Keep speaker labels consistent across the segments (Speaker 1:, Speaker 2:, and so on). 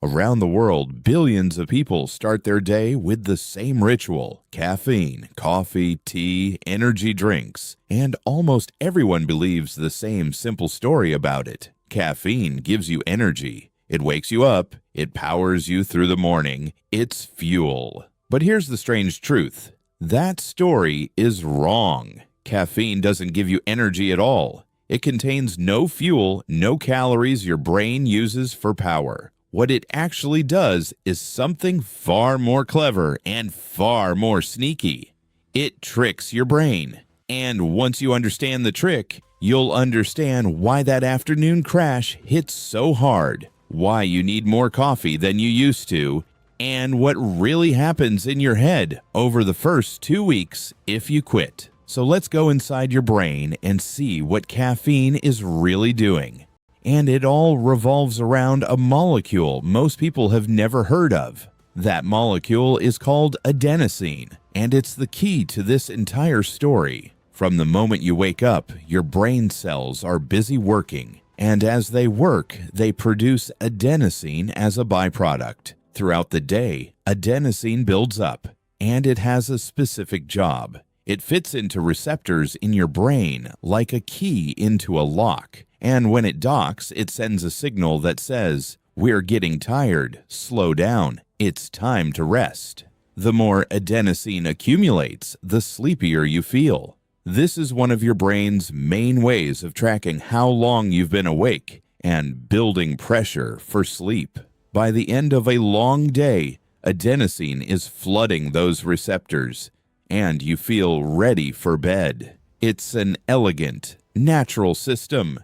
Speaker 1: Around the world, billions of people start their day with the same ritual: caffeine, coffee, tea, energy drinks, and almost everyone believes the same simple story about it. Caffeine gives you energy. It wakes you up. It powers you through the morning. It's fuel. But here's the strange truth. That story is wrong. Caffeine doesn't give you energy at all. It contains no fuel, no calories your brain uses for power. What it actually does is something far more clever and far more sneaky. It tricks your brain. And once you understand the trick, you'll understand why that afternoon crash hits so hard, why you need more coffee than you used to, and what really happens in your head over the first 2 weeks if you quit. So let's go inside your brain and see what caffeine is really doing. And it all revolves around a molecule most people have never heard of. That molecule is called adenosine, and it's the key to this entire story. From the moment you wake up, your brain cells are busy working, and as they work, they produce adenosine as a byproduct. Throughout the day, adenosine builds up, and it has a specific job. It fits into receptors in your brain like a key into a lock. And when it docks, it sends a signal that says, "We're getting tired, slow down, it's time to rest." The more adenosine accumulates, the sleepier you feel. This is one of your brain's main ways of tracking how long you've been awake and building pressure for sleep. By the end of a long day, adenosine is flooding those receptors, and you feel ready for bed. It's an elegant, natural system.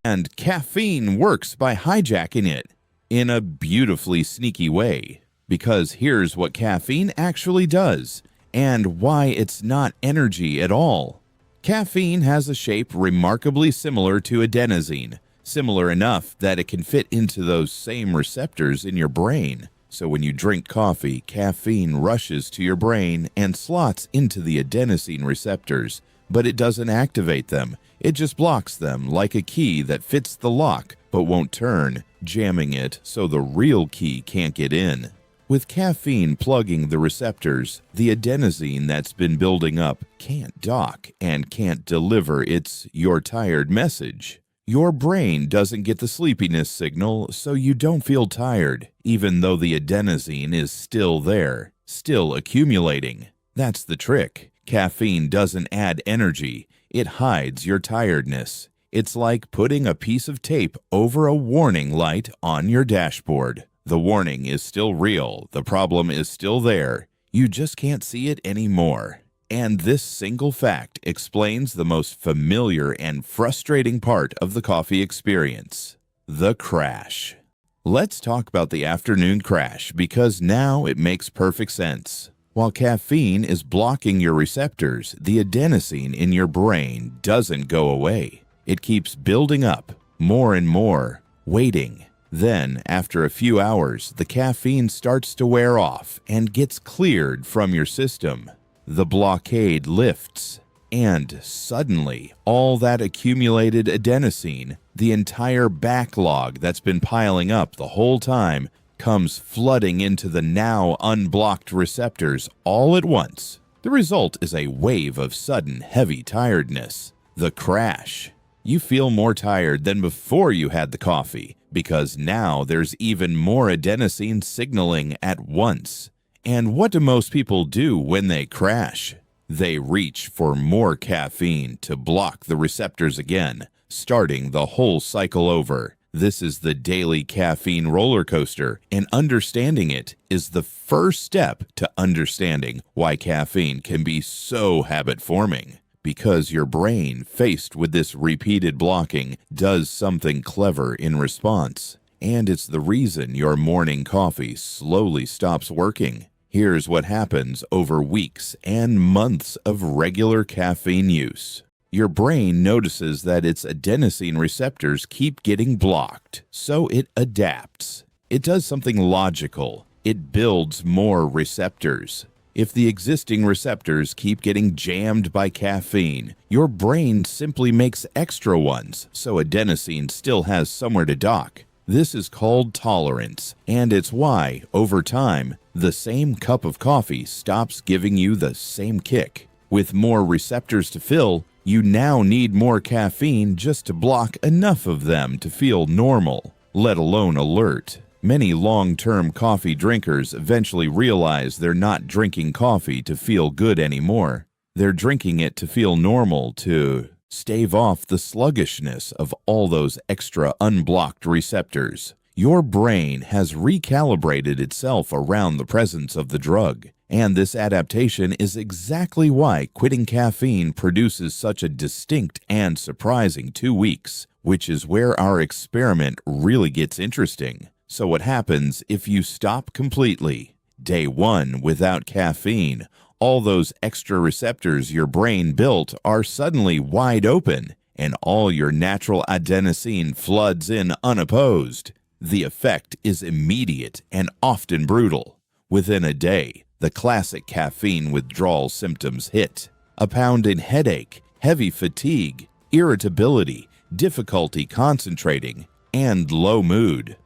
Speaker 1: And caffeine works by hijacking it in a beautifully sneaky way. Because here's what caffeine actually does, and why it's not energy at all. Caffeine has a shape remarkably similar to adenosine, similar enough that it can fit into those same receptors in your brain. So when you drink coffee, caffeine rushes to your brain and slots into the adenosine receptors, but it doesn't activate them. It just blocks them like a key that fits the lock but won't turn, jamming it so the real key can't get in. With caffeine plugging the receptors, the adenosine that's been building up can't dock and can't deliver its "you're tired" message. Your brain doesn't get the sleepiness signal, so you don't feel tired, even though the adenosine is still there, still accumulating. That's the trick. Caffeine doesn't add energy. It hides your tiredness. It's like putting a piece of tape over a warning light on your dashboard. The warning is still real. The problem is still there. You just can't see it anymore. And this single fact explains the most familiar and frustrating part of the coffee experience: the crash. Let's talk about the afternoon crash, because now it makes perfect sense. While caffeine is blocking your receptors, the adenosine in your brain doesn't go away. It keeps building up, more and more, waiting. Then, after a few hours, the caffeine starts to wear off and gets cleared from your system. The blockade lifts, and suddenly, all that accumulated adenosine, the entire backlog that's been piling up the whole time, comes flooding into the now unblocked receptors all at once. The result is a wave of sudden heavy tiredness. The crash. You feel more tired than before you had the coffee, because now there's even more adenosine signaling at once. And what do most people do when they crash? They reach for more caffeine to block the receptors again, starting the whole cycle over. This is the daily caffeine roller coaster, and understanding it is the first step to understanding why caffeine can be so habit-forming. Because your brain, faced with this repeated blocking, does something clever in response. And it's the reason your morning coffee slowly stops working. Here's what happens over weeks and months of regular caffeine use. Your brain notices that its adenosine receptors keep getting blocked, so it adapts. It does something logical. It builds more receptors. If the existing receptors keep getting jammed by caffeine, your brain simply makes extra ones, so adenosine still has somewhere to dock. This is called tolerance, and it's why, over time, the same cup of coffee stops giving you the same kick. With more receptors to fill, you now need more caffeine just to block enough of them to feel normal, let alone alert. Many long-term coffee drinkers eventually realize they're not drinking coffee to feel good anymore. They're drinking it to feel normal, to stave off the sluggishness of all those extra unblocked receptors. Your brain has recalibrated itself around the presence of the drug, and this adaptation is exactly why quitting caffeine produces such a distinct and surprising 2 weeks, which is where our experiment really gets interesting. So what happens if you stop completely? Day 1 without caffeine. All those extra receptors your brain built are suddenly wide open, and all your natural adenosine floods in unopposed. The effect is immediate and often brutal. Within a day, the classic caffeine withdrawal symptoms hit. A pounding headache, heavy fatigue, irritability, difficulty concentrating, and low mood.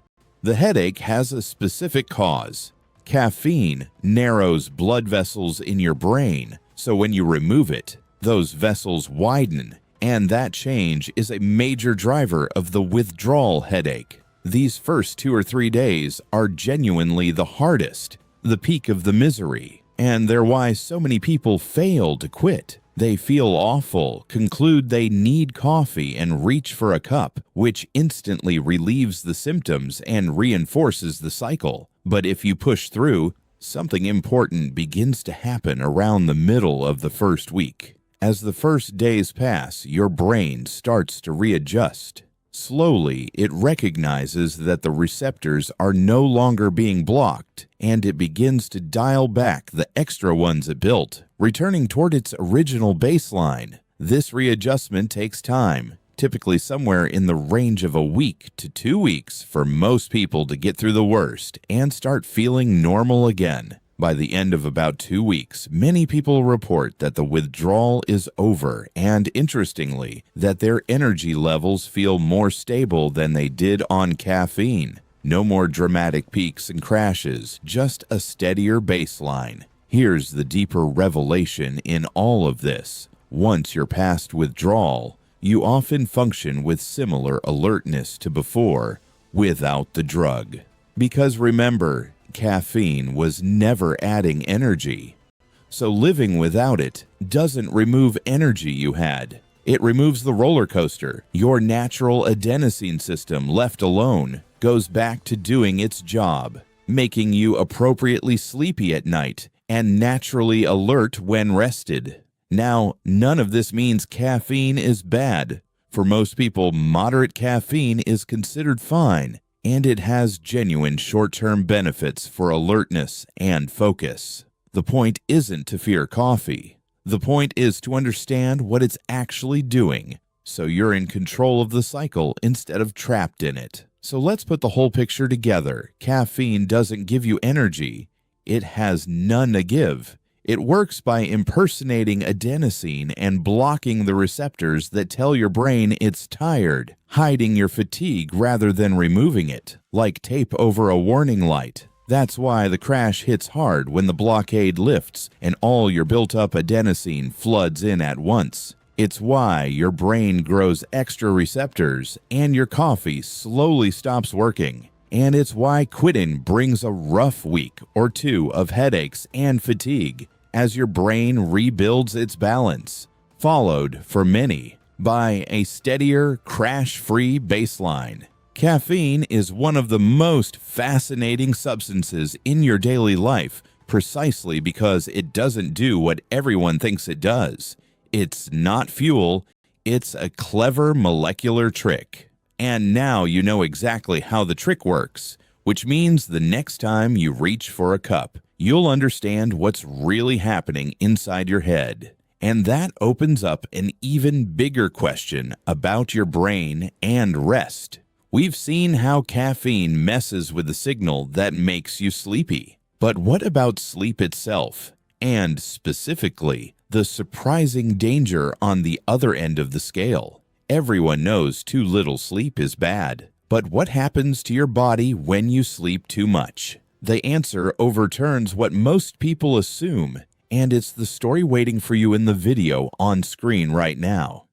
Speaker 1: The headache has a specific cause. Caffeine narrows blood vessels in your brain, so when you remove it, those vessels widen, and that change is a major driver of the withdrawal headache. These first 2 or 3 days are genuinely the hardest, the peak of the misery, and they're why so many people fail to quit. They feel awful, conclude they need coffee, and reach for a cup, which instantly relieves the symptoms and reinforces the cycle. But if you push through, something important begins to happen around the middle of the first week. As the first days pass, your brain starts to readjust. Slowly, it recognizes that the receptors are no longer being blocked, and it begins to dial back the extra ones it built, returning toward its original baseline. This readjustment takes time, typically somewhere in the range of a week to 2 weeks for most people to get through the worst and start feeling normal again. By the end of about 2 weeks, many people report that the withdrawal is over and, interestingly, that their energy levels feel more stable than they did on caffeine. No more dramatic peaks and crashes, just a steadier baseline. Here's the deeper revelation in all of this. Once you're past withdrawal, you often function with similar alertness to before, without the drug. Because remember, caffeine was never adding energy. So living without it doesn't remove energy you had. It removes the roller coaster. Your natural adenosine system, left alone, goes back to doing its job, making you appropriately sleepy at night and naturally alert when rested. Now, none of this means caffeine is bad. For most people, moderate caffeine is considered fine, and it has genuine short-term benefits for alertness and focus. The point isn't to fear coffee. The point is to understand what it's actually doing, so you're in control of the cycle instead of trapped in it. So let's put the whole picture together. Caffeine doesn't give you energy. It has none to give. It works by impersonating adenosine and blocking the receptors that tell your brain it's tired, hiding your fatigue rather than removing it, like tape over a warning light. That's why the crash hits hard when the blockade lifts and all your built-up adenosine floods in at once. It's why your brain grows extra receptors and your coffee slowly stops working. And it's why quitting brings a rough week or 2 of headaches and fatigue as your brain rebuilds its balance, followed, for many, by a steadier, crash-free baseline. Caffeine is one of the most fascinating substances in your daily life precisely because it doesn't do what everyone thinks it does. It's not fuel, it's a clever molecular trick. And now you know exactly how the trick works, which means the next time you reach for a cup, you'll understand what's really happening inside your head. And that opens up an even bigger question about your brain and rest. We've seen how caffeine messes with the signal that makes you sleepy. But what about sleep itself? And specifically, the surprising danger on the other end of the scale. Everyone knows too little sleep is bad. But what happens to your body when you sleep too much? The answer overturns what most people assume, and it's the story waiting for you in the video on screen right now.